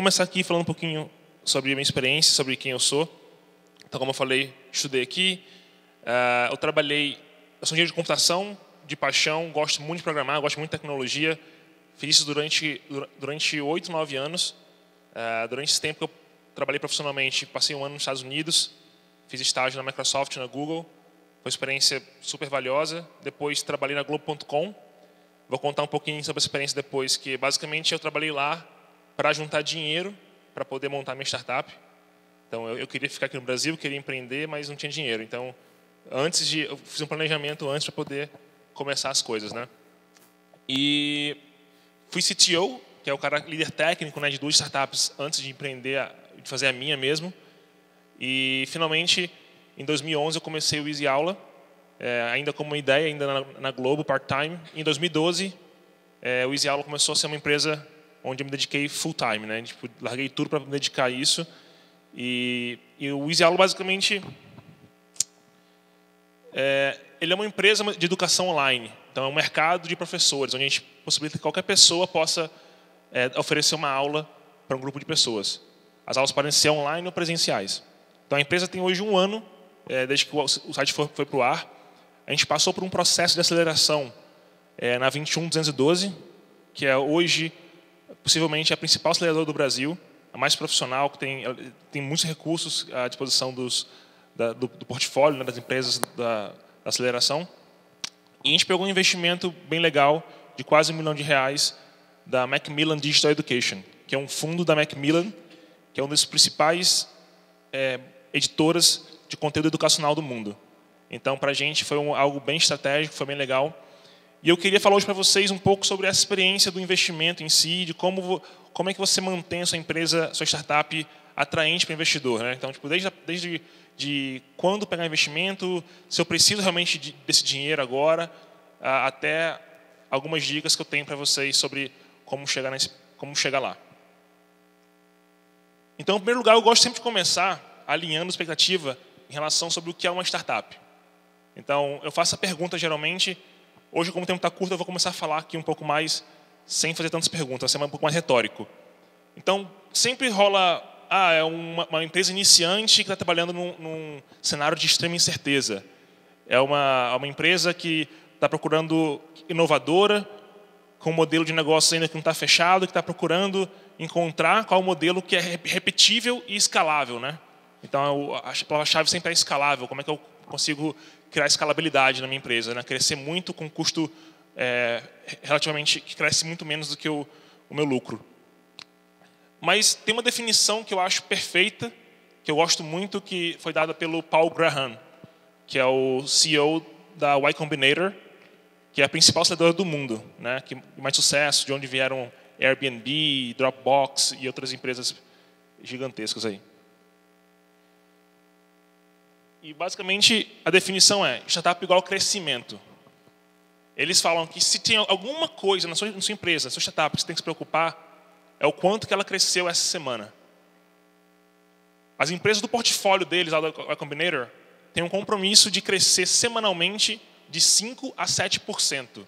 começar aqui falando um pouquinho sobre a minha experiência, sobre quem eu sou. Então, como eu falei, estudei aqui. Eu sou engenheiro de computação, de paixão, gosto muito de programar, gosto muito de tecnologia. Fiz isso durante 8, 9 anos. Durante esse tempo que eu trabalhei profissionalmente, passei um ano nos Estados Unidos, fiz estágio na Microsoft, na Google. Foi uma experiência super valiosa. Depois trabalhei na Globo.com. Vou contar um pouquinho sobre essa experiência depois, que basicamente eu trabalhei lá para juntar dinheiro para poder montar minha startup. Então, eu queria ficar aqui no Brasil, queria empreender, mas não tinha dinheiro. Então, eu fiz um planejamento antes para poder começar as coisas, né? E fui CTO, que é o cara líder técnico, né, de 2 startups antes de empreender, de fazer a minha mesmo. E, finalmente, em 2011, eu comecei o Easy Aula, ainda como uma ideia, ainda na Globo, part-time. Em 2012, o Easy Aula começou a ser uma empresa onde eu me dediquei full-time, né? Tipo, larguei tudo para me dedicar a isso. E o Easy Aula, basicamente, ele é uma empresa de educação online. Então, é um mercado de professores, onde a gente possibilita que qualquer pessoa possa oferecer uma aula para um grupo de pessoas. As aulas podem ser online ou presenciais. Então, a empresa tem hoje 1 ano, desde que o site foi para o ar. A gente passou por um processo de aceleração na 21212, que é hoje, possivelmente, a principal aceleradora do Brasil, a mais profissional, que tem muitos recursos à disposição do portfólio, né, das empresas da aceleração. E a gente pegou um investimento bem legal, de quase R$1 milhão, da Macmillan Digital Education, que é um fundo da Macmillan, que é uma das principais editoras de conteúdo educacional do mundo. Então, para a gente, foi algo bem estratégico, foi bem legal. E eu queria falar hoje para vocês um pouco sobre essa experiência do investimento em si, de como é que você mantém a sua empresa, a sua startup atraente para o investidor, né? Então, tipo, desde quando pegar investimento, se eu preciso realmente desse dinheiro agora, até algumas dicas que eu tenho para vocês sobre como chegar lá. Então, em primeiro lugar, eu gosto sempre de começar alinhando a expectativa em relação sobre o que é uma startup. Então, eu faço a pergunta geralmente. Hoje, como o tempo está curto, eu vou começar a falar aqui um pouco mais, sem fazer tantas perguntas, vai ser um pouco mais retórico. Então, sempre rola, é uma empresa iniciante que está trabalhando num cenário de extrema incerteza. É uma empresa que está procurando inovadora, com um modelo de negócio ainda que não está fechado, que está procurando encontrar qual o modelo que é repetível e escalável, né? Então, a palavra-chave sempre é escalável. Como é que eu consigo criar escalabilidade na minha empresa, né? Crescer muito com custo relativamente que cresce muito menos do que o meu lucro. Mas tem uma definição que eu acho perfeita, que eu gosto muito, que foi dada pelo Paul Graham, que é o CEO da Y Combinator, que é a principal aceleradora do mundo, né? Que mais sucesso, de onde vieram Airbnb, Dropbox e outras empresas gigantescas aí. E, basicamente, a definição é startup igual crescimento. Eles falam que se tem alguma coisa na sua empresa, na sua startup, que você tem que se preocupar, é o quanto que ela cresceu essa semana. As empresas do portfólio deles, lá da Y Combinator, têm um compromisso de crescer semanalmente de 5% a 7%.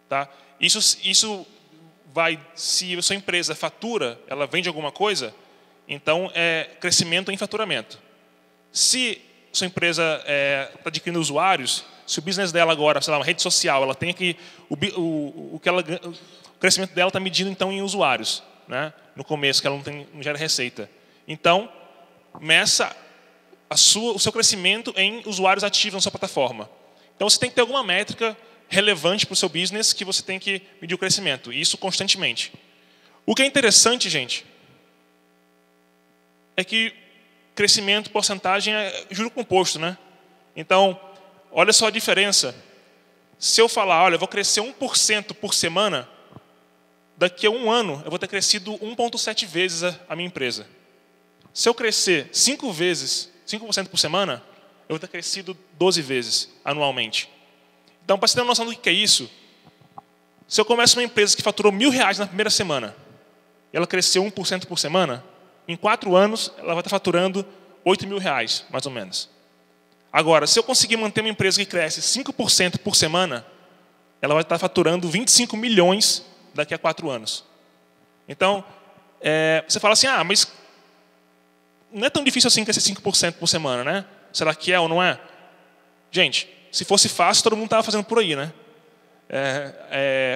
Tá? Isso vai, se a sua empresa fatura, ela vende alguma coisa, então é crescimento em faturamento. Se sua empresa está adquirindo usuários, se o business dela agora, sei lá, uma rede social, ela tem que o crescimento dela está medido então em usuários, né? No começo, que ela não gera receita. Então, meça o seu crescimento em usuários ativos na sua plataforma. Então, você tem que ter alguma métrica relevante para o seu business que você tem que medir o crescimento, e isso constantemente. O que é interessante, gente, é que crescimento, porcentagem, é juro composto, né? Então, olha só a diferença. Se eu falar, olha, eu vou crescer 1% por semana, daqui a 1 ano eu vou ter crescido 1,7 vezes a minha empresa. Se eu crescer 5% por semana, eu vou ter crescido 12 vezes anualmente. Então, para você ter uma noção do que é isso, se eu começo uma empresa que faturou R$1.000 na primeira semana, e ela cresceu 1% por semana, em 4 anos, ela vai estar faturando R$8.000, mais ou menos. Agora, se eu conseguir manter uma empresa que cresce 5% por semana, ela vai estar faturando 25 milhões daqui a 4 anos. Então, você fala assim, mas não é tão difícil assim crescer 5% por semana, né? Será que é ou não é? Gente, se fosse fácil, todo mundo estava fazendo por aí, né?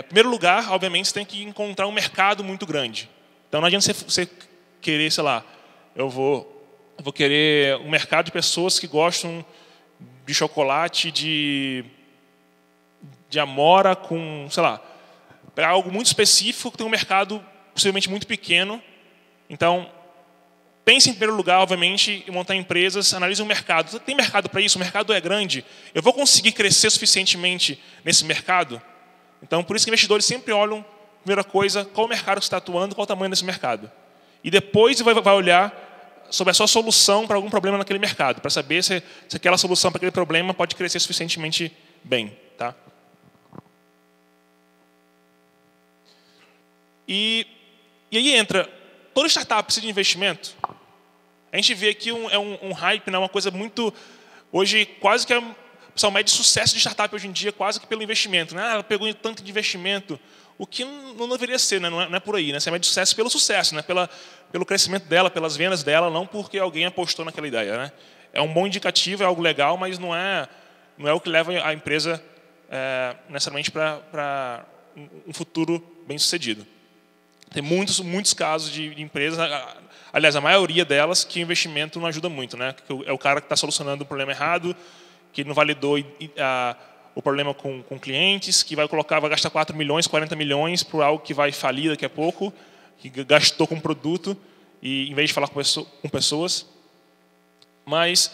Em primeiro lugar, obviamente, você tem que encontrar um mercado muito grande. Então, não adianta você querer, sei lá, eu vou querer um mercado de pessoas que gostam de chocolate, de amora com, sei lá, para algo muito específico que tem um mercado possivelmente muito pequeno. Então, pense em primeiro lugar, obviamente, em montar empresas, analise o mercado. Tem mercado para isso? O mercado é grande? Eu vou conseguir crescer suficientemente nesse mercado? Então, por isso que investidores sempre olham, primeira coisa, qual o mercado que está atuando, qual o tamanho desse mercado. E depois vai olhar sobre a sua solução para algum problema naquele mercado, para saber se aquela solução para aquele problema pode crescer suficientemente bem. Tá? E aí entra, toda startup precisa de investimento. A gente vê aqui um hype, né, uma coisa muito... Hoje, quase que o pessoal mede sucesso de startup hoje em dia, quase que pelo investimento. Né? Ela pegou tanto de investimento, o que não deveria ser, né? Não é por aí. Né? Você mede sucesso, né? Pelo crescimento dela, pelas vendas dela, não porque alguém apostou naquela ideia. Né? É um bom indicativo, é algo legal, mas não é o que leva a empresa necessariamente para um futuro bem-sucedido. Tem muitos casos de empresas, aliás, a maioria delas, que o investimento não ajuda muito. Né? É o cara que está solucionando o problema errado, que não validou o problema com clientes, que vai gastar 4 milhões, 40 milhões por algo que vai falir daqui a pouco, que gastou com produto, e em vez de falar com pessoas. Mas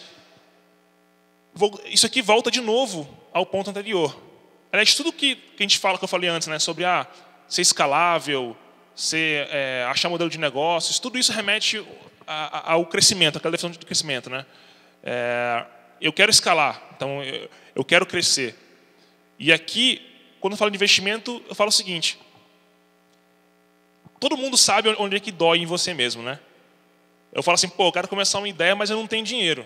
isso aqui volta de novo ao ponto anterior. Aliás, tudo que a gente fala, que eu falei antes, né, sobre ser escalável, achar modelo de negócios, tudo isso remete ao crescimento, àquela definição de crescimento. Né? Eu quero escalar, então eu quero crescer. E aqui, quando eu falo de investimento, eu falo o seguinte: todo mundo sabe onde é que dói em você mesmo. Né? Eu falo assim, eu quero começar uma ideia, mas eu não tenho dinheiro.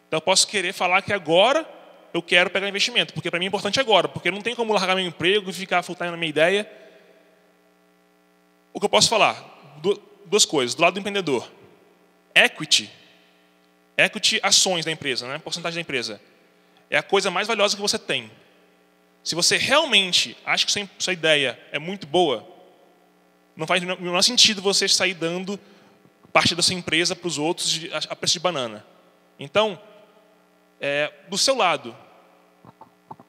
Então eu posso querer falar que agora eu quero pegar investimento, porque para mim é importante agora, porque não tem como largar meu emprego e ficar full time na minha ideia. O que eu posso falar? Duas coisas. Do lado do empreendedor, equity, ações da empresa, né? Porcentagem da empresa, é a coisa mais valiosa que você tem. Se você realmente acha que sua ideia é muito boa, não faz o menor sentido você sair dando parte da sua empresa para os outros a preço de banana. Então, do seu lado,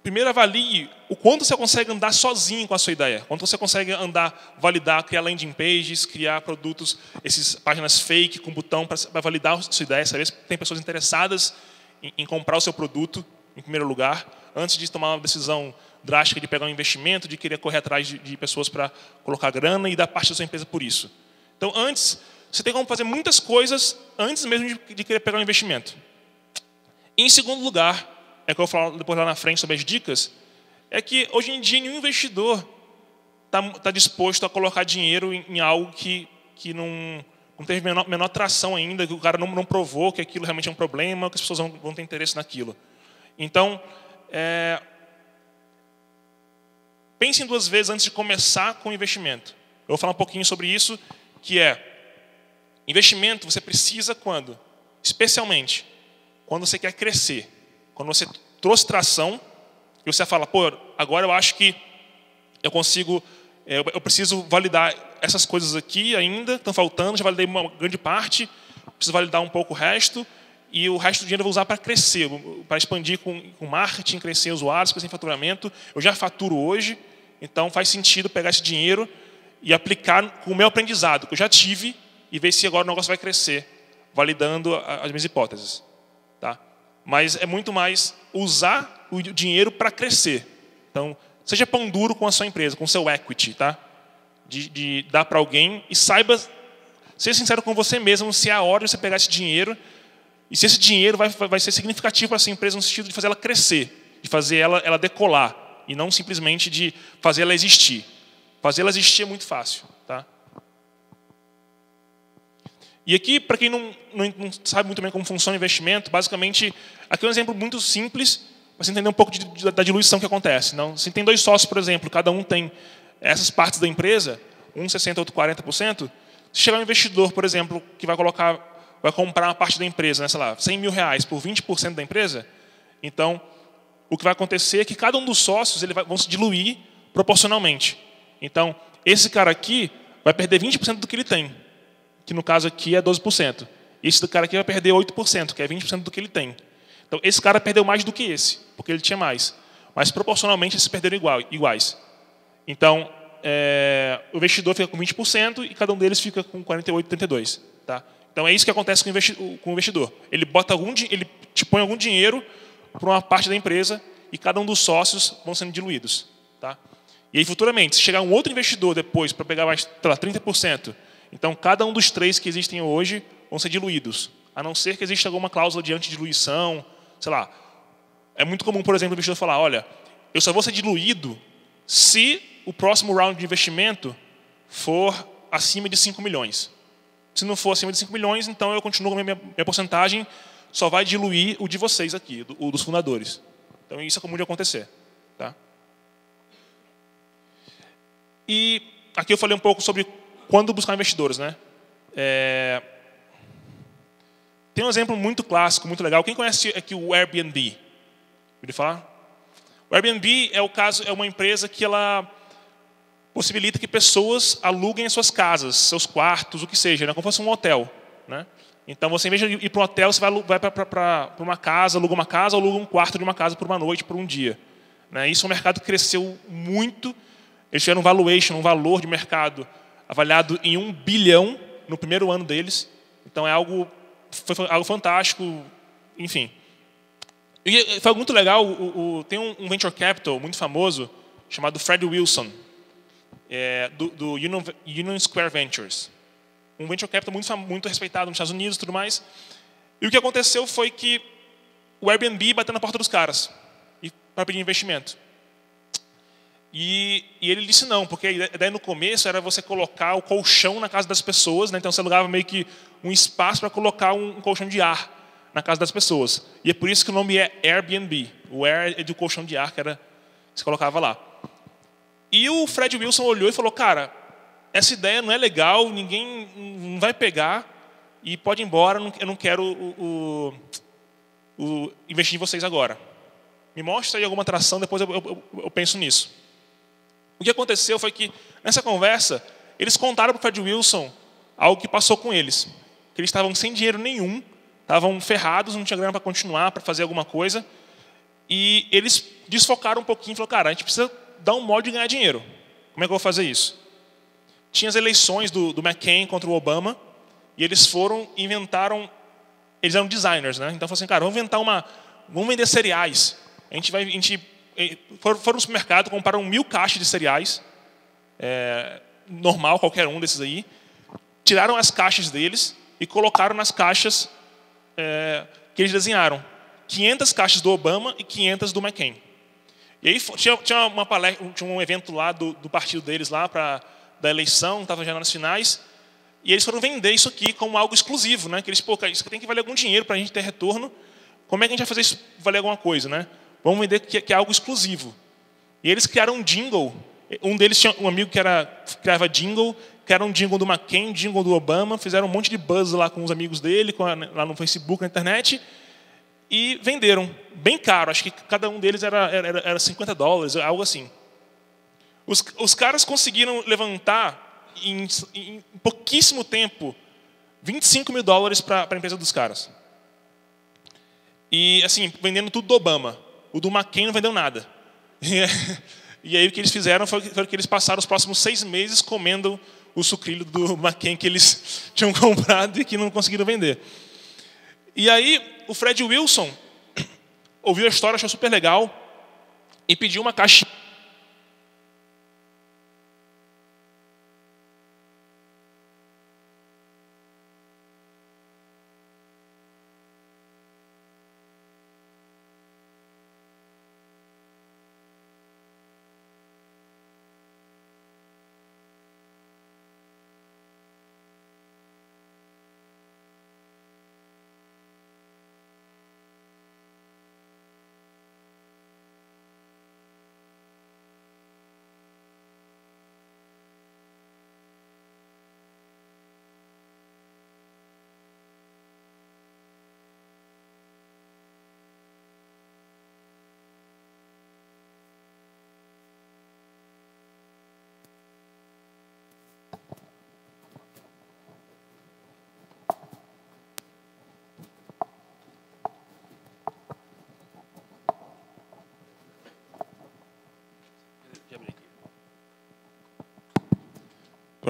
primeiro avalie o quanto você consegue andar sozinho com a sua ideia. Quanto você consegue validar, criar landing pages, criar produtos, essas páginas fake com botão para validar a sua ideia, saber se tem pessoas interessadas em comprar o seu produto, em primeiro lugar, antes de tomar uma decisão drástica de pegar um investimento, de querer correr atrás de pessoas para colocar grana e dar parte da sua empresa por isso. Então, antes, você tem como fazer muitas coisas antes mesmo de querer pegar um investimento. E, em segundo lugar, que eu vou falar depois lá na frente sobre as dicas, é que hoje em dia nenhum investidor está disposto a colocar dinheiro em algo que não teve menor tração ainda, que o cara não provou que aquilo realmente é um problema, que as pessoas vão ter interesse naquilo. Então, pensem 2 vezes antes de começar com o investimento. Eu vou falar um pouquinho sobre isso, que investimento você precisa quando? Especialmente quando você quer crescer. Quando você trouxe tração e você fala, agora eu acho que eu consigo, eu preciso validar essas coisas aqui ainda, estão faltando, já validei uma grande parte, preciso validar um pouco o resto, e o resto do dinheiro eu vou usar para crescer, para expandir com marketing, crescer usuários, crescer em faturamento. Eu já faturo hoje, então faz sentido pegar esse dinheiro e aplicar com o meu aprendizado, que eu já tive, e ver se agora o negócio vai crescer, validando as minhas hipóteses. Tá? Mas é muito mais usar o dinheiro para crescer. Então, seja pão duro com a sua empresa, com o seu equity, tá? De dar para alguém e saiba, seja sincero com você mesmo, se é a hora de você pegar esse dinheiro e se esse dinheiro vai ser significativo para a sua empresa no sentido de fazer ela crescer, de fazer ela decolar e não simplesmente de fazer ela existir. Fazer ela existir é muito fácil, tá? E aqui, para quem não sabe muito bem como funciona o investimento, basicamente, aqui é um exemplo muito simples, para você entender um pouco da diluição que acontece. Então, se tem 2 sócios, por exemplo, cada um tem essas partes da empresa, um 60%, outro 40%, Se chegar um investidor, por exemplo, que vai comprar uma parte da empresa, né, sei lá, 100 mil reais por 20% da empresa, então o que vai acontecer é que cada um dos sócios vão se diluir proporcionalmente. Então, esse cara aqui vai perder 20% do que ele tem, que no caso aqui é 12%. Esse cara aqui vai perder 8%, que é 20% do que ele tem. Então, esse cara perdeu mais do que esse, porque ele tinha mais. Mas, proporcionalmente, eles perderam iguais. Então, o investidor fica com 20% e cada um deles fica com 48%, 32%. Tá? Então, é isso que acontece com o investidor. Ele te põe algum dinheiro para uma parte da empresa e cada um dos sócios vão sendo diluídos. Tá? E aí, futuramente, se chegar um outro investidor depois para pegar mais, sei lá, 30%, então cada um dos 3 que existem hoje vão ser diluídos, a não ser que exista alguma cláusula de antidiluição, sei lá. É muito comum, por exemplo, o investidor falar, olha, eu só vou ser diluído se o próximo round de investimento for acima de 5 milhões. Se não for acima de 5 milhões, então eu continuo com a minha porcentagem, só vai diluir o de vocês aqui, o dos fundadores. Então isso é comum de acontecer. Tá? E aqui eu falei um pouco sobre quando buscar investidores. Né? Tem um exemplo muito clássico, muito legal. Quem conhece aqui o Airbnb? Ouviu falar? O Airbnb é uma empresa que ela possibilita que pessoas aluguem as suas casas, seus quartos, o que seja, né? Como se fosse um hotel. Né? Então, você, em vez de ir para um hotel, você vai para uma casa, aluga uma casa, ou aluga um quarto de uma casa por uma noite, por um dia. Né? Isso é um mercado que cresceu muito. Eles tiveram um valor de mercado avaliado em 1 bilhão no primeiro ano deles. Então, foi algo fantástico, enfim. E foi muito legal, tem um venture capital muito famoso, chamado Fred Wilson, do Union Square Ventures. Um venture capital muito respeitado nos Estados Unidos e tudo mais. E o que aconteceu foi que o Airbnb bateu na porta dos caras para pedir investimento. E ele disse não, porque a ideia no começo era você colocar o colchão na casa das pessoas, né? Então você alugava meio que um espaço para colocar um colchão de ar na casa das pessoas. E é por isso que o nome é Airbnb. O Air é do colchão de ar que você colocava lá. E o Fred Wilson olhou e falou, cara, essa ideia não é legal, ninguém não vai pegar e pode ir embora, eu não quero investir em vocês agora. Me mostra aí alguma atração, depois eu penso nisso. O que aconteceu foi que, nessa conversa, eles contaram para o Fred Wilson algo que passou com eles. Que eles estavam sem dinheiro nenhum, estavam ferrados, não tinha grana para continuar, para fazer alguma coisa. E eles desfocaram um pouquinho e falaram, cara, a gente precisa dar um modo de ganhar dinheiro. Como é que eu vou fazer isso? Tinha as eleições do McCain contra o Obama, e eles eles eram designers, né? Então falaram assim, cara, vamos vender cereais. Foram no supermercado, compraram 1000 caixas de cereais, normal, qualquer um desses aí, tiraram as caixas deles e colocaram nas caixas que eles desenharam. 500 caixas do Obama e 500 do McCain. E aí tinha uma palestra, tinha um evento lá do partido deles lá da eleição, estava já nas finais, e eles foram vender isso aqui como algo exclusivo, né? Que eles, isso aqui tem que valer algum dinheiro para a gente ter retorno. Como é que a gente vai fazer isso valer alguma coisa, né? Vamos vender que é algo exclusivo. E eles criaram um jingle. Um deles tinha um amigo que criava jingle, que era um jingle do McCain, um jingle do Obama, fizeram um monte de buzz lá com os amigos dele, lá no Facebook, na internet, e venderam bem caro. Acho que cada um deles era $50, algo assim. Os caras conseguiram levantar, em pouquíssimo tempo, $25 mil para a empresa dos caras. E, assim, vendendo tudo do Obama. O do McCain não vendeu nada. E aí o que eles fizeram foi que eles passaram os próximos 6 meses comendo o sucrilho do McCain que eles tinham comprado e que não conseguiram vender. E aí o Fred Wilson ouviu a história, achou super legal e pediu uma caixa.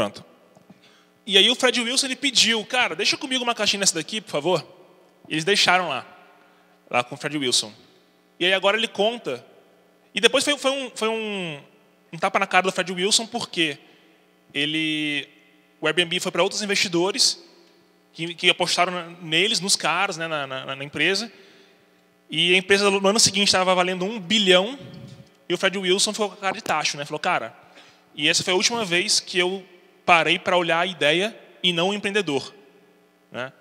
Pronto. E aí o Fred Wilson ele pediu, cara, deixa comigo uma caixinha dessa daqui, por favor. E eles deixaram lá com o Fred Wilson. E aí agora ele conta. E depois foi um tapa na cara do Fred Wilson, porque o Airbnb foi para outros investidores que apostaram neles, nos caras, né, na empresa. E a empresa no ano seguinte estava valendo 1 bilhão. E o Fred Wilson ficou com a cara de tacho, né? Falou, cara, e essa foi a última vez que eu parei para olhar a ideia e não o empreendedor, né?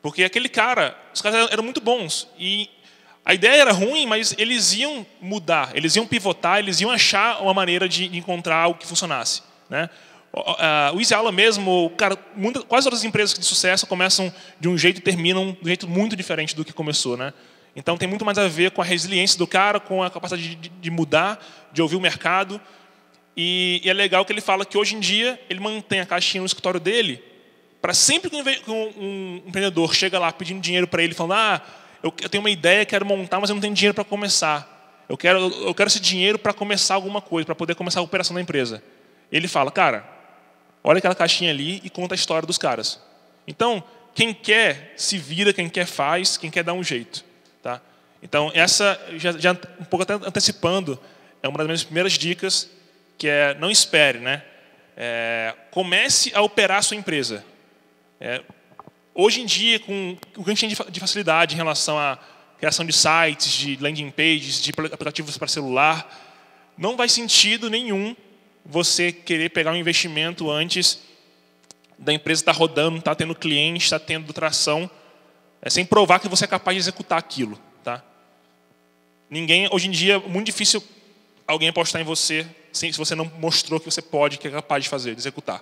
Porque aquele cara, os caras eram muito bons. E a ideia era ruim, mas eles iam mudar, eles iam pivotar, eles iam achar uma maneira de encontrar algo que funcionasse, né? O Easy Aula mesmo, cara, quase todas as empresas de sucesso começam de um jeito e terminam de um jeito muito diferente do que começou, né? Então tem muito mais a ver com a resiliência do cara, com a capacidade de mudar, de ouvir o mercado. E é legal que ele fala que hoje em dia ele mantém a caixinha no escritório dele para sempre que um empreendedor chega lá pedindo dinheiro para ele, falando, eu tenho uma ideia, quero montar, mas eu não tenho dinheiro para começar. Eu quero esse dinheiro para começar alguma coisa, para poder começar a operação da empresa. Ele fala, cara, olha aquela caixinha ali e conta a história dos caras. Então, quem quer se vira, quem quer faz, quem quer dá um jeito. Tá? Então, essa, já um pouco até antecipando, é uma das minhas primeiras dicas, que é não espere, né? Comece a operar a sua empresa. Hoje em dia, com o que a gente tem de facilidade em relação à criação de sites, de landing pages, de aplicativos para celular, não faz sentido nenhum você querer pegar um investimento antes da empresa estar rodando, estar tendo cliente, estar tendo tração, sem provar que você é capaz de executar aquilo. Tá? Hoje em dia, é muito difícil alguém apostar em você se você não mostrou que você pode, que é capaz de fazer, de executar.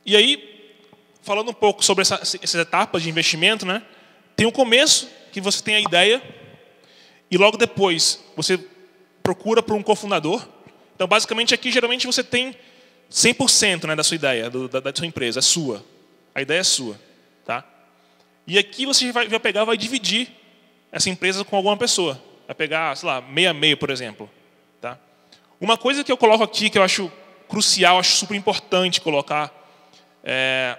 E aí, falando um pouco sobre essas etapas de investimento, né? Tem o começo, que você tem a ideia, e logo depois você procura por um cofundador. Então, basicamente, aqui, geralmente, você tem 100%, né, da sua ideia, da sua empresa, é sua. A ideia é sua. Tá? E aqui você vai pegar, vai dividir essa empresa com alguma pessoa. Vai pegar, sei lá, meio a meio, por exemplo. Tá? Uma coisa que eu coloco aqui, que eu acho crucial, acho super importante colocar, é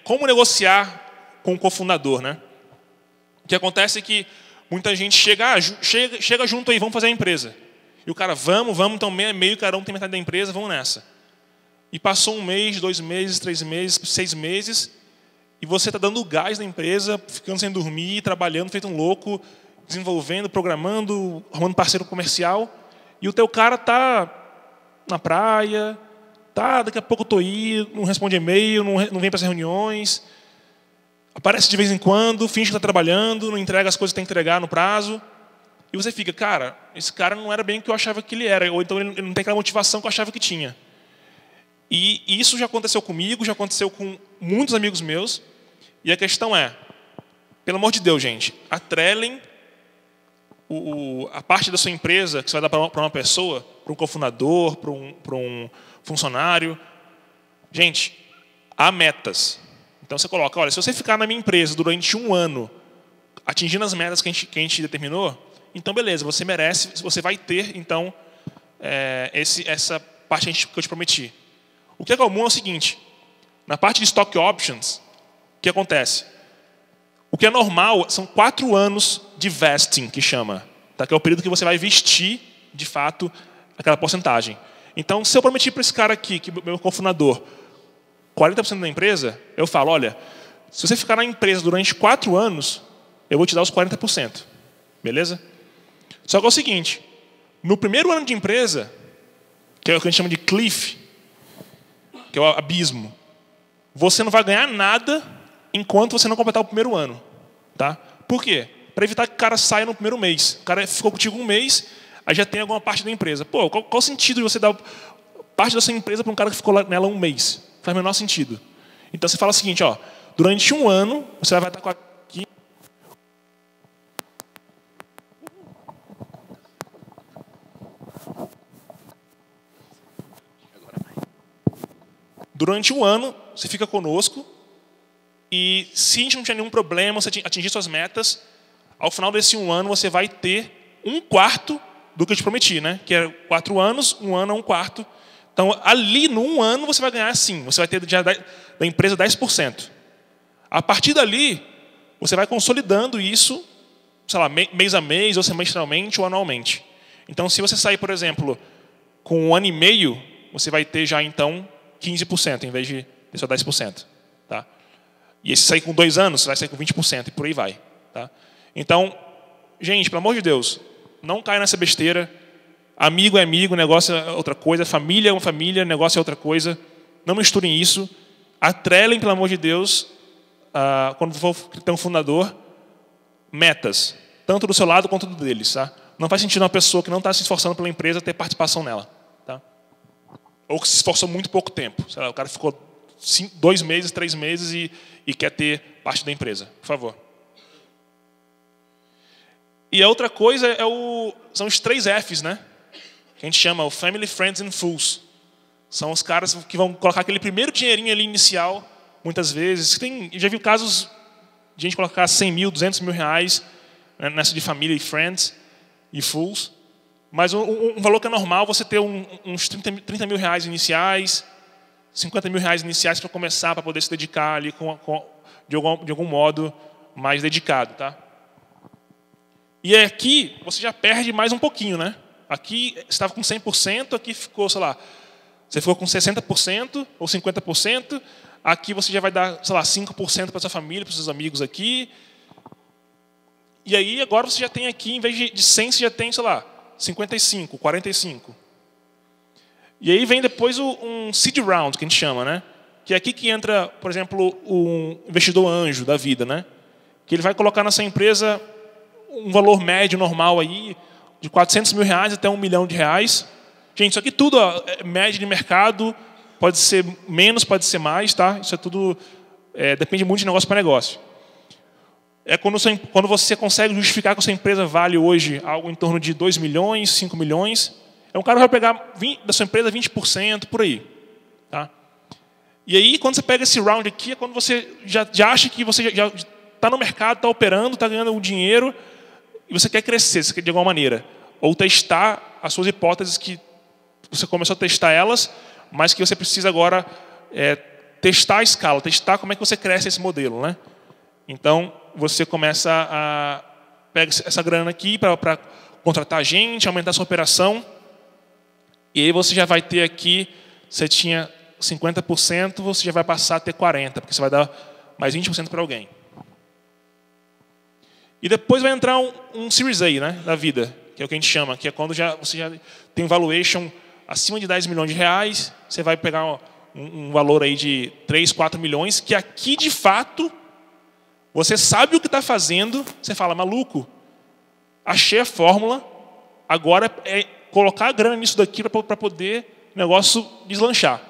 como negociar com o cofundador. Né? O que acontece é que muita gente chega junto aí, vamos fazer a empresa. E o cara, vamos, então meio a meio, cada um tem metade da empresa, vamos nessa. E passou 1 mês, 2 meses, 3 meses, 6 meses, e você está dando gás na empresa, ficando sem dormir, trabalhando, feito um louco, desenvolvendo, programando, arrumando parceiro comercial, e o teu cara está na praia, daqui a pouco eu estou aí, não responde e-mail, não vem para as reuniões, aparece de vez em quando, finge que está trabalhando, não entrega as coisas que tem que entregar no prazo, e você fica, cara, esse cara não era bem o que eu achava que ele era, ou então ele não tem aquela motivação que eu achava que tinha. E isso já aconteceu comigo, já aconteceu com muitos amigos meus. E a questão é, pelo amor de Deus, gente, atrelem a parte da sua empresa que você vai dar para uma pessoa, para um cofundador, para um funcionário. Gente, há metas. Então você coloca, olha, se você ficar na minha empresa durante 1 ano, atingindo as metas que a gente determinou, então beleza, você merece, você vai ter, então, essa parte que eu te prometi. O que é comum é o seguinte, na parte de stock options, o que acontece? O que é normal são 4 anos de vesting, que chama, tá? Que é o período que você vai vestir, de fato, aquela porcentagem. Então, se eu prometi para esse cara aqui, que é meu cofundador, 40% da empresa, eu falo, olha, se você ficar na empresa durante 4 anos, eu vou te dar os 40%. Beleza? Só que é o seguinte, no primeiro ano de empresa, que é o que a gente chama de cliff, que é o abismo, você não vai ganhar nada enquanto você não completar o primeiro ano. Tá? Por quê? Para evitar que o cara saia no primeiro mês. O cara ficou contigo 1 mês, aí já tem alguma parte da empresa. Pô, qual o sentido de você dar parte da sua empresa para um cara que ficou nela 1 mês? Faz o menor sentido. Então você fala o seguinte, ó, durante 1 ano, você vai estar com aqui. Durante 1 ano, você fica conosco e se a gente não tiver nenhum problema, você atingir suas metas, ao final desse 1 ano você vai ter 1/4 do que eu te prometi, né? Que é 4 anos, 1 ano a 1/4. Então, ali, no 1 ano, você vai ganhar sim. Você vai ter já da empresa 10%. A partir dali, você vai consolidando isso, sei lá, mês a mês, ou semestralmente, ou anualmente. Então, se você sair, por exemplo, com 1 ano e meio, você vai ter já, então, 15%, em vez de ter só 10%. Tá? E se sair com 2 anos, você vai sair com 20%, e por aí vai. Tá? Então, gente, pelo amor de Deus, não caia nessa besteira. Amigo é amigo, negócio é outra coisa. Família é uma família, negócio é outra coisa. Não misturem isso. Atrelem, pelo amor de Deus, quando for ter um fundador, metas. Tanto do seu lado quanto do deles. Tá? Não faz sentido uma pessoa que não está se esforçando pela empresa ter participação nela. Tá? Ou que se esforçou muito pouco tempo. Sei lá, o cara ficou 2 meses, 3 meses e quer ter parte da empresa. Por favor. E a outra coisa são os 3 Fs, né? Que a gente chama o Family, Friends and Fools. São os caras que vão colocar aquele primeiro dinheirinho ali inicial, muitas vezes. Eu já vi casos de gente colocar 100 mil, 200 mil reais, né, nessa de família e friends e fools. Mas um valor que é normal você ter uns 30 mil reais iniciais, 50 mil reais iniciais para começar, para poder se dedicar ali de algum modo mais dedicado. Tá? E aqui você já perde mais um pouquinho, né? Aqui você estava com 100%, aqui ficou, sei lá, você ficou com 60% ou 50%. Aqui você já vai dar, sei lá, 5% para sua família, para os seus amigos aqui. E aí agora você já tem aqui, em vez de 100, você já tem, sei lá, 55, 45. E aí vem depois um seed round, que a gente chama, né? Que é aqui que entra, por exemplo, um investidor anjo da vida, né? Que ele vai colocar nessa empresa um valor médio normal aí, de 400 mil reais até 1 milhão de reais. Gente, isso aqui tudo é média de mercado, pode ser menos, pode ser mais, tá? Isso é tudo, depende muito de negócio para negócio. É quando você consegue justificar que a sua empresa vale hoje algo em torno de 2 milhões, 5 milhões, é um cara que vai pegar da sua empresa 20%, por aí. Tá? E aí, quando você pega esse round aqui, é quando você já acha que você já está no mercado, está operando, está ganhando um dinheiro, e você quer crescer, você quer de alguma maneira. Ou testar as suas hipóteses que você começou a testar elas, mas que você precisa agora testar a escala, testar como é que você cresce esse modelo. Né? Então, você começa a pegar essa grana aqui para contratar gente, aumentar a sua operação. E aí você já vai ter aqui, você tinha 50%, você já vai passar a ter 40%, porque você vai dar mais 20% para alguém. E depois vai entrar um Series A, né, da vida, que é o que a gente chama, que é quando você já tem um valuation acima de 10 milhões de reais, você vai pegar um valor aí de 3, 4 milhões, que aqui, de fato, você sabe o que está fazendo, você fala, maluco, achei a fórmula, agora é colocar a grana nisso daqui para poder o negócio deslanchar.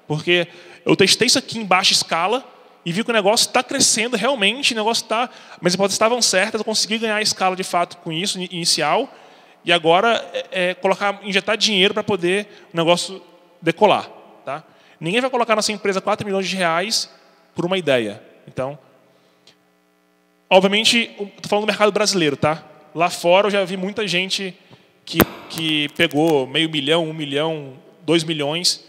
Porque eu testei isso aqui em baixa escala e vi que o negócio está crescendo realmente, o negócio está, mas as hipóteses estavam certas, eu consegui ganhar a escala de fato com isso, inicial, e agora injetar dinheiro para poder o negócio decolar. Tá? Ninguém vai colocar na sua empresa 4 milhões de reais por uma ideia. Então, obviamente, estou falando do mercado brasileiro. Tá? Lá fora eu já vi muita gente que pegou meio milhão, 1 milhão, 2 milhões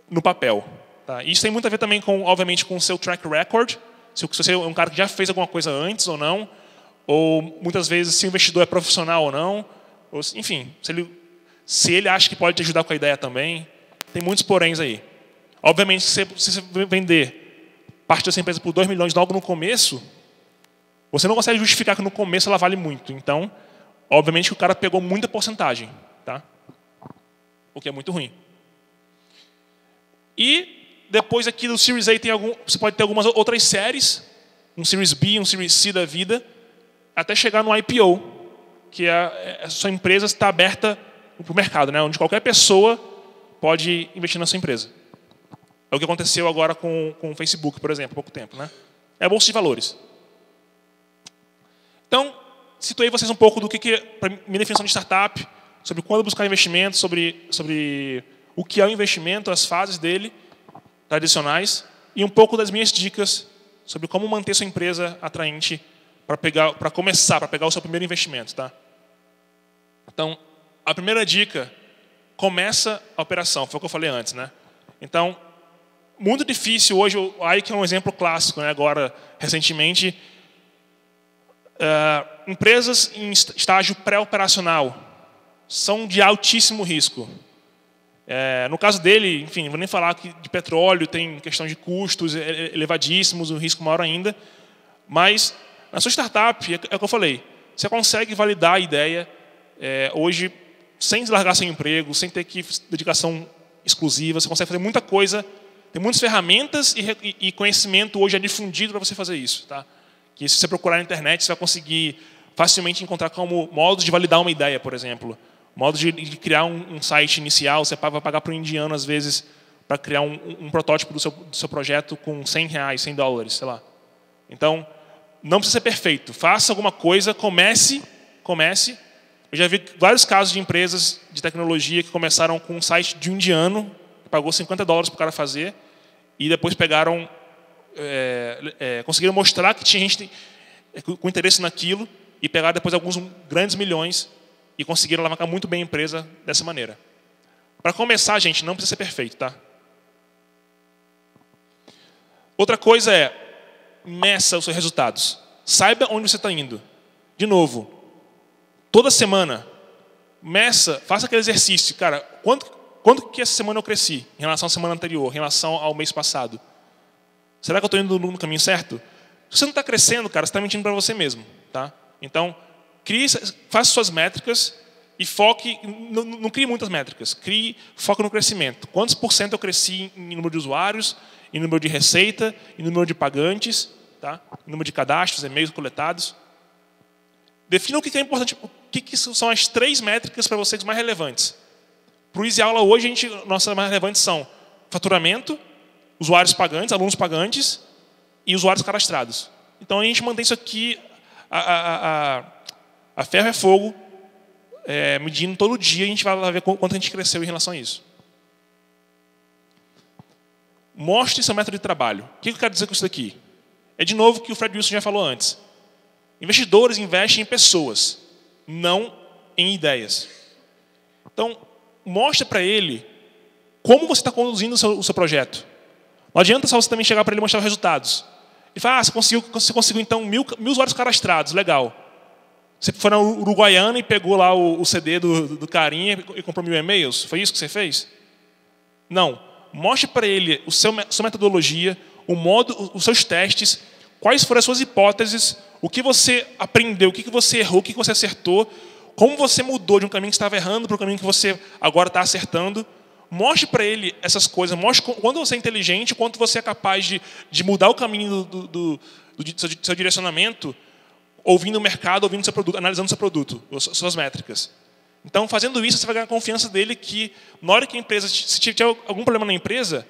no papel. Tá? Isso tem muito a ver também, obviamente, com o seu track record. Se você é um cara que já fez alguma coisa antes ou não. Ou, muitas vezes, se o investidor é profissional ou não. Ou, enfim, se ele acha que pode te ajudar com a ideia também. Tem muitos poréns aí. Obviamente, se você vender parte dessa empresa por 2 milhões logo no começo, você não consegue justificar que no começo ela vale muito. Então, obviamente, o cara pegou muita porcentagem. Tá? O que é muito ruim. E depois aqui do Series A você pode ter algumas outras séries, um Series B, um Series C da vida, até chegar no IPO, que a sua empresa está aberta para o mercado, né? Onde qualquer pessoa pode investir na sua empresa. É o que aconteceu agora com o Facebook, por exemplo, há pouco tempo. Né? É a Bolsa de Valores. Então, situei vocês um pouco do que é a minha definição de startup, sobre quando buscar investimento, sobre o que é o investimento, as fases dele, tradicionais, e um pouco das minhas dicas sobre como manter sua empresa atraente para pegar o seu primeiro investimento. Tá? Então, A primeira dica, começa a operação, foi o que eu falei antes, né? Então, muito difícil hoje, o Ike é um exemplo clássico, né? Agora, recentemente, empresas em estágio pré-operacional são de altíssimo risco. No caso dele, enfim, não vou nem falar que de petróleo, tem questão de custos elevadíssimos, um risco maior ainda, mas na sua startup, é o que eu falei, você consegue validar a ideia hoje sem largar seu emprego, sem ter que dedicação exclusiva, você consegue fazer muita coisa, tem muitas ferramentas e conhecimento hoje é difundido para você fazer isso. Tá? Que se você procurar na internet, você vai conseguir facilmente encontrar como modos de validar uma ideia, por exemplo. Modo de criar um site inicial, você vai pagar para um indiano, às vezes, para criar um protótipo do seu projeto com R$100, $100, sei lá. Então, não precisa ser perfeito. Faça alguma coisa, comece. Eu já vi vários casos de empresas de tecnologia que começaram com um site de um indiano, que pagou $50 para o cara fazer, e depois pegaram, conseguiram mostrar que tinha gente com interesse naquilo, e pegaram depois alguns grandes milhões, e conseguiram alavancar muito bem a empresa dessa maneira. Para começar, gente, não precisa ser perfeito, tá? Outra coisa é, meça os seus resultados. Saiba onde você está indo. De novo, toda semana, meça, faça aquele exercício. Cara, quanto que essa semana eu cresci em relação à semana anterior, em relação ao mês passado? Será que eu estou indo no caminho certo? Se você não está crescendo, cara, você está mentindo para você mesmo. Tá? Então, faça suas métricas e foque, não crie muitas métricas, foque no crescimento. Quantos % eu cresci em número de usuários, em número de receita, em número de pagantes, tá? Em número de cadastros, e-mails coletados. Defina o que é importante, o que são as 3 métricas para vocês mais relevantes. Para o Easy Aula hoje, nossas mais relevantes são faturamento, usuários pagantes, alunos pagantes e usuários cadastrados. Então a gente mantém isso aqui a ferro é fogo, medindo todo dia, a gente vai lá ver quanto a gente cresceu em relação a isso. Mostre seu método de trabalho. O que eu quero dizer com isso daqui? É de novo o que o Fred Wilson já falou antes. Investidores investem em pessoas, não em ideias. Então, mostre para ele como você está conduzindo o seu projeto. Não adianta só você também chegar para ele e mostrar os resultados. Ele fala, você conseguiu então 1.000 usuários cadastrados, legal. Você foi na Uruguaiana e pegou lá o CD do carinha e comprou 1.000 e-mails? Foi isso que você fez? Não. Mostre para ele sua metodologia, os seus testes, quais foram as suas hipóteses, o que você aprendeu, o que você errou, o que você acertou, como você mudou de um caminho que estava errando para o caminho que você agora está acertando. Mostre para ele essas coisas, mostre quanto você é inteligente, quanto você é capaz de mudar o caminho do seu direcionamento, ouvindo o mercado, ouvindo o seu produto, analisando o seu produto, suas métricas. Então, fazendo isso, você vai ganhar a confiança dele que, na hora que a empresa, se tiver algum problema na empresa,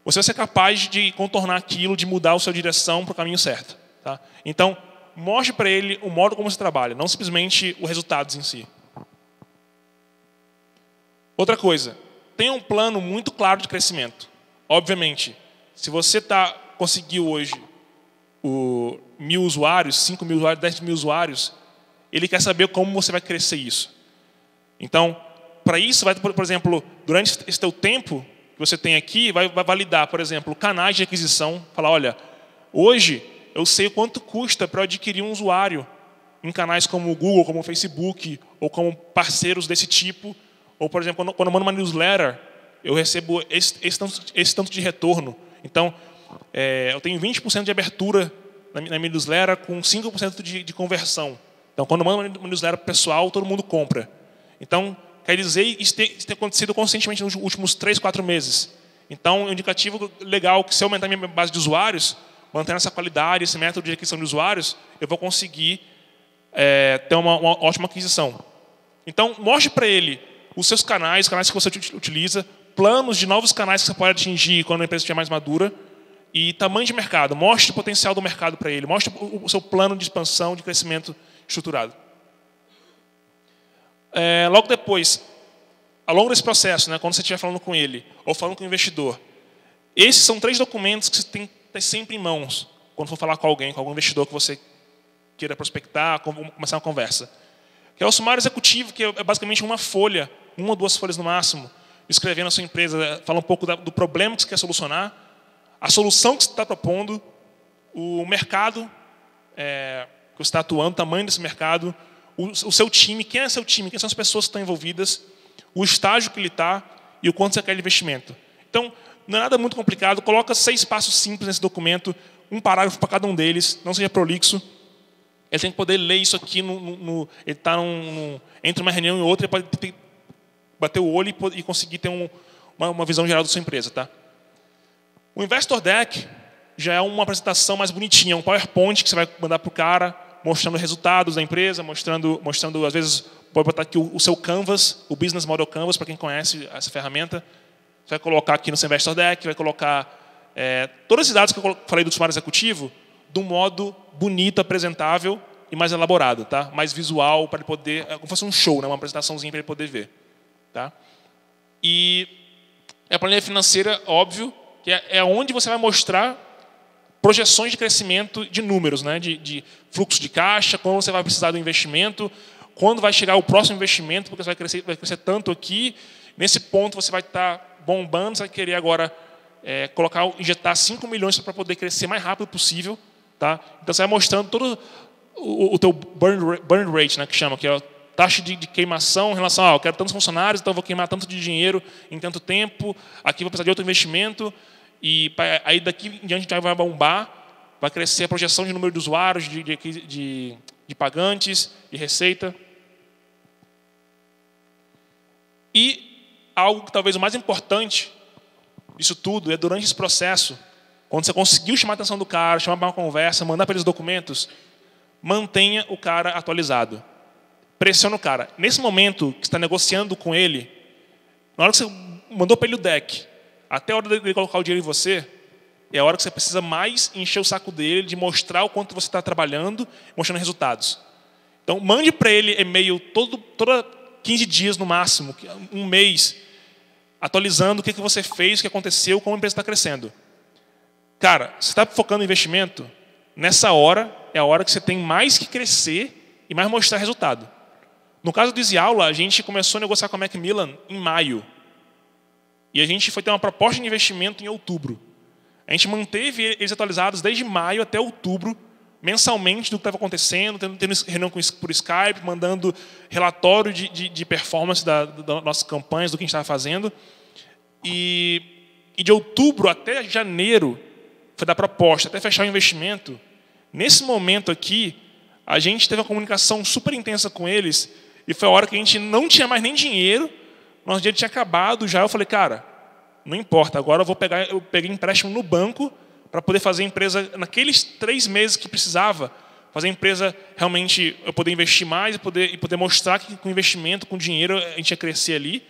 você vai ser capaz de contornar aquilo, de mudar a sua direção para o caminho certo. Tá? Então, mostre para ele o modo como você trabalha, não simplesmente os resultados em si. Outra coisa, tenha um plano muito claro de crescimento. Obviamente, se você conseguiu hoje 1.000 usuários, 5.000 usuários, 10.000 usuários, ele quer saber como você vai crescer isso. Então, para isso, por exemplo, durante esse teu tempo que você tem aqui, vai validar, por exemplo, canais de aquisição. Falar, olha, hoje eu sei quanto custa para eu adquirir um usuário em canais como o Google, como o Facebook, ou como parceiros desse tipo. Ou, por exemplo, quando eu mando uma newsletter, eu recebo esse tanto de retorno. Então, eu tenho 20% de abertura na minha newsletter com 5% de conversão. Então, quando eu mando uma newsletter pessoal, todo mundo compra. Então, quer dizer, isso tem acontecido constantemente nos últimos 3, 4 meses. Então, é um indicativo legal que se eu aumentar minha base de usuários, mantendo essa qualidade, esse método de aquisição de usuários, eu vou conseguir ter uma ótima aquisição. Então, mostre para ele os seus canais, os canais que você utiliza, planos de novos canais que você pode atingir quando a empresa estiver mais madura, e tamanho de mercado. Mostre o potencial do mercado para ele. Mostre o seu plano de expansão, de crescimento estruturado. Logo depois, ao longo desse processo, né, quando você estiver falando com ele, ou falando com o investidor, esses são 3 documentos que você tem que ter sempre em mãos, quando for falar com alguém, com algum investidor que você queira prospectar, começar uma conversa. que é o sumário executivo, que é basicamente uma folha, 1 ou 2 folhas no máximo, escrevendo a sua empresa, fala um pouco do problema que você quer solucionar, a solução que você está propondo, o mercado que você está atuando, o tamanho desse mercado, o seu time, quem é seu time, quem são as pessoas que estão envolvidas, o estágio que ele está e o quanto você quer de investimento. Então, não é nada muito complicado, coloca 6 passos simples nesse documento, um parágrafo para cada um deles, não seja prolixo. Ele tem que poder ler isso aqui, ele está entre uma reunião e outra, ele pode bater o olho e conseguir ter uma visão geral da sua empresa. Tá? O Investor Deck já é uma apresentação mais bonitinha, um PowerPoint que você vai mandar para o cara, mostrando resultados da empresa, mostrando às vezes, pode botar aqui o seu Canvas, o Business Model Canvas, para quem conhece essa ferramenta. Você vai colocar aqui no seu Investor Deck, vai colocar todos esses dados que eu falei do sumário executivo, de um modo bonito, apresentável e mais elaborado, tá? Mais visual, para ele poder, como se fosse um show, né? Uma apresentaçãozinha para ele poder ver. Tá? E a planilha financeira, óbvio, que é onde você vai mostrar projeções de crescimento de números, né? De fluxo de caixa, quando você vai precisar do investimento, quando vai chegar o próximo investimento, porque você vai crescer tanto aqui, nesse ponto você vai estar bombando, você vai querer agora injetar 5 milhões para poder crescer o mais rápido possível. Tá? Então você vai mostrando todo o teu burn rate, né, que chama, que é a taxa de queimação em relação a eu quero tantos funcionários, então eu vou queimar tanto de dinheiro em tanto tempo, aqui vou precisar de outro investimento, e aí daqui em diante a gente vai bombar, vai crescer a projeção de número de usuários, de pagantes, de receita. E algo que talvez o mais importante disso tudo é durante esse processo, quando você conseguiu chamar a atenção do cara, chamar para uma conversa, mandar para eles documentos, mantenha o cara atualizado. Pressiona o cara. Nesse momento que você está negociando com ele, na hora que você mandou para ele o deck, até a hora dele colocar o dinheiro em você, é a hora que você precisa mais encher o saco dele, de mostrar o quanto você está trabalhando, mostrando resultados. Então, mande para ele e-mail toda 15 dias no máximo, um mês, atualizando o que você fez, o que aconteceu, como a empresa está crescendo. Cara, você está focando em investimento, nessa hora é a hora que você tem mais que crescer e mais mostrar resultado. No caso do Easy Aula, a gente começou a negociar com a Macmillan em maio. E a gente foi ter uma proposta de investimento em outubro. A gente manteve eles atualizados desde maio até outubro, mensalmente do que estava acontecendo, tendo reunião por Skype, mandando relatório de performance das nossas campanhas, do que a gente estava fazendo. E de outubro até janeiro, foi da proposta até fechar o investimento. Nesse momento aqui, a gente teve uma comunicação super intensa com eles, e foi a hora que a gente não tinha mais nem dinheiro, nosso dinheiro tinha acabado já. Eu falei, cara, não importa, agora eu peguei empréstimo no banco para poder fazer a empresa, naqueles 3 meses que precisava, fazer a empresa realmente, eu poder investir mais e poder mostrar que com investimento, com dinheiro, a gente ia crescer ali,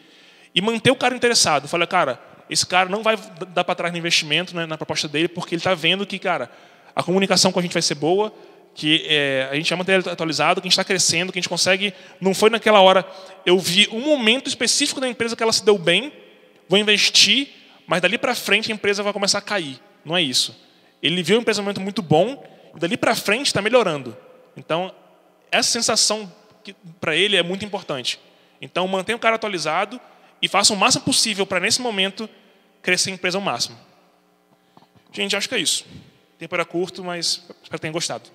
e manter o cara interessado. Eu falei, cara, esse cara não vai dar para trás no investimento, né, na proposta dele, porque ele está vendo que, cara, a comunicação com a gente vai ser boa, que a gente vai manter ele atualizado, que a gente está crescendo, que a gente consegue. Não foi naquela hora, eu vi um momento específico da empresa que ela se deu bem, vou investir, mas dali para frente a empresa vai começar a cair. Não é isso. Ele viu um empresa muito bom, e dali para frente está melhorando. Então, essa sensação para ele é muito importante. Então, mantenha o cara atualizado e faça o máximo possível para, nesse momento, crescer a empresa ao máximo. Gente, acho que é isso. O tempo era curto, mas espero que tenham gostado.